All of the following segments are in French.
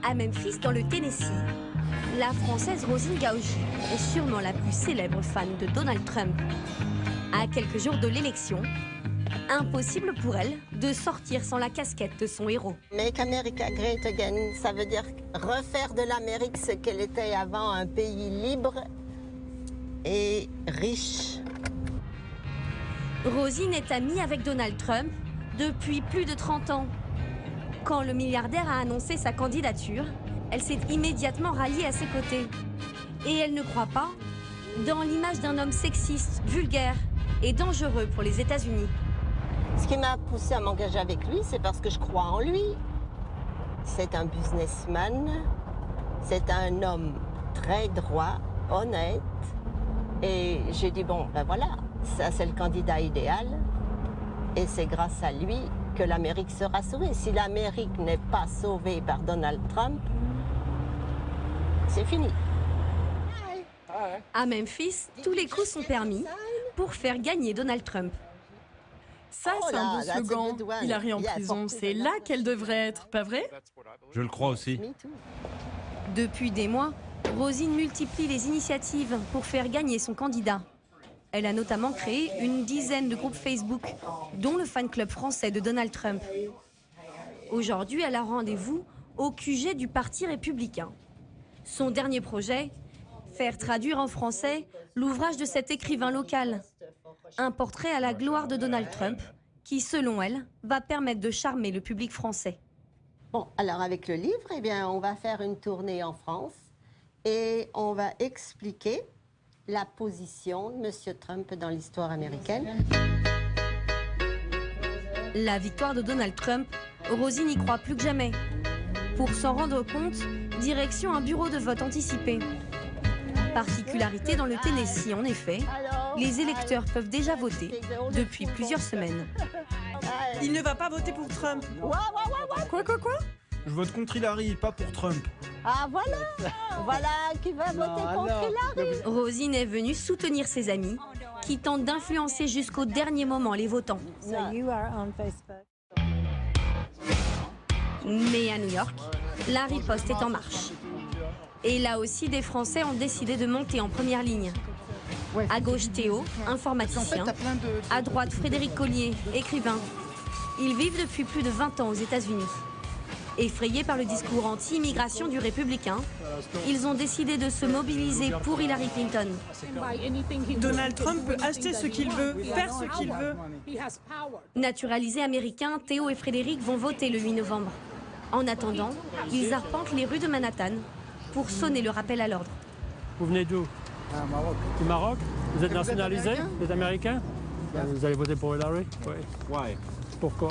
À Memphis, dans le Tennessee, la Française Rosine Gaugy est sûrement la plus célèbre fan de Donald Trump. À quelques jours de l'élection, impossible pour elle de sortir sans la casquette de son héros. Make America Great Again, ça veut dire refaire de l'Amérique ce qu'elle était avant, un pays libre et riche. Rosine est amie avec Donald Trump depuis plus de 30 ans. Quand le milliardaire a annoncé sa candidature, elle s'est immédiatement ralliée à ses côtés. Et elle ne croit pas dans l'image d'un homme sexiste, vulgaire et dangereux pour les États-Unis. Ce qui m'a poussée à m'engager avec lui, c'est parce que je crois en lui. C'est un businessman, c'est un homme très droit, honnête. Et j'ai dit, bon, ben voilà, ça c'est le candidat idéal. Et c'est grâce à lui que l'Amérique sera sauvée. Si l'Amérique n'est pas sauvée par Donald Trump, c'est fini. À Memphis, tous les coups sont permis pour faire gagner Donald Trump. Ça, c'est un beau slogan. Hillary en prison, c'est là qu'elle devrait être, pas vrai? Je le crois aussi. Depuis des mois, Rosine multiplie les initiatives pour faire gagner son candidat. Elle a notamment créé une dizaine de groupes Facebook, dont le fan club français de Donald Trump. Aujourd'hui, elle a rendez-vous au QG du Parti républicain. Son dernier projet, faire traduire en français l'ouvrage de cet écrivain local. Un portrait à la gloire de Donald Trump, qui, selon elle, va permettre de charmer le public français. Bon, alors avec le livre, eh bien, on va faire une tournée en France et on va expliquer la position de M. Trump dans l'histoire américaine. La victoire de Donald Trump, Rosine y croit plus que jamais. Pour s'en rendre compte, direction un bureau de vote anticipé. Particularité dans le Tennessee, en effet, les électeurs peuvent déjà voter depuis plusieurs semaines. Il ne va pas voter pour Trump. Quoi? Je vote contre Hillary, pas pour Trump. Ah voilà, voilà qui va voter contre Hillary. Rosine est venue soutenir ses amis qui tentent d'influencer jusqu'au dernier moment les votants. Mais à New York, la riposte est en marche. Et là aussi, des Français ont décidé de monter en première ligne. À gauche, Théo, informaticien. À droite, Frédéric Collier, écrivain. Ils vivent depuis plus de 20 ans aux États-Unis. Effrayés par le discours anti-immigration du républicain, ils ont décidé de se mobiliser pour Hillary Clinton. Donald Trump peut acheter ce qu'il veut, faire ce qu'il veut. Naturalisés américains, Théo et Frédéric vont voter le 8 novembre. En attendant, ils arpentent les rues de Manhattan pour sonner le rappel à l'ordre. Vous venez d'où? Du Maroc. Vous êtes nationalisé? Vous êtes américain? Vous allez voter pour Hillary? Oui. Pourquoi?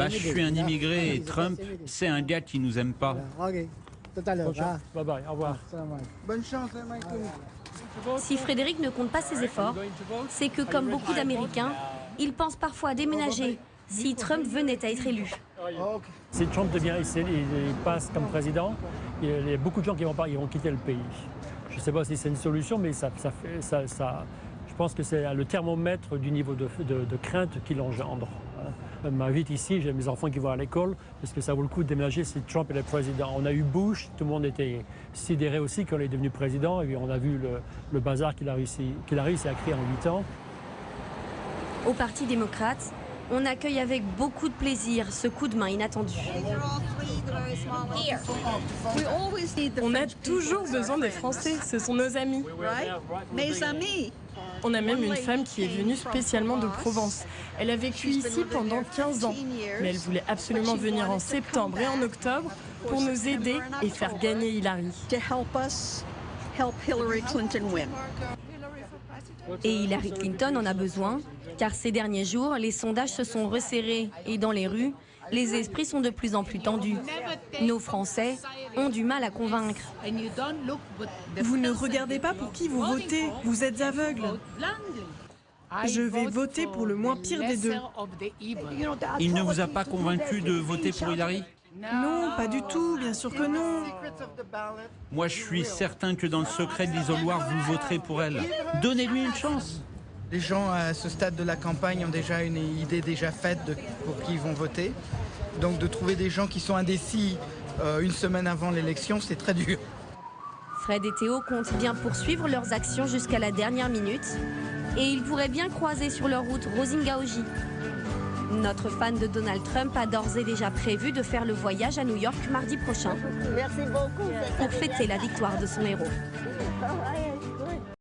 Je suis un immigré et Trump, c'est un gars qui nous aime pas. Ok, tout à l'heure. Bye bye, au revoir. Bonne chance, Michael. Si Frédéric ne compte pas ses efforts, c'est que, comme beaucoup d'Américains, il pense parfois à déménager si Trump venait à être élu. Si Trump devient ici, il passe comme président, il y a beaucoup de gens qui vont quitter le pays. Je ne sais pas si c'est une solution, mais je pense que c'est le thermomètre du niveau de crainte qu'il engendre. M'invite ici, j'ai mes enfants qui vont à l'école, parce que ça vaut le coup de déménager si Trump est président. On a eu Bush, tout le monde était sidéré aussi quand il est devenu président, et puis on a vu le bazar qu'il a réussi à créer en 8 ans. Au Parti démocrate, on accueille avec beaucoup de plaisir ce coup de main inattendu. On a toujours besoin des Français, ce sont nos amis. Mes amis. On a même une femme qui est venue spécialement de Provence. Elle a vécu ici pendant 15 ans, mais elle voulait absolument venir en septembre et en octobre pour nous aider et faire gagner Hillary. Et Hillary Clinton en a besoin, car ces derniers jours, les sondages se sont resserrés et dans les rues, les esprits sont de plus en plus tendus. Nos Français ont du mal à convaincre. Vous ne regardez pas pour qui vous votez, vous êtes aveugle. Je vais voter pour le moins pire des deux. Il ne vous a pas convaincu de voter pour Hillary? Non, pas du tout, bien sûr que non. Moi, je suis certain que dans le secret de l'isoloir, vous voterez pour elle. Donnez-lui une chance. Les gens à ce stade de la campagne ont déjà une idée déjà faite pour qui ils vont voter. Donc de trouver des gens qui sont indécis une semaine avant l'élection, c'est très dur. Fred et Théo comptent bien poursuivre leurs actions jusqu'à la dernière minute. Et ils pourraient bien croiser sur leur route Rosine Gaoji. Notre fan de Donald Trump a d'ores et déjà prévu de faire le voyage à New York mardi prochain. Merci beaucoup. Pour fêter la victoire de son héros. Ouais, good.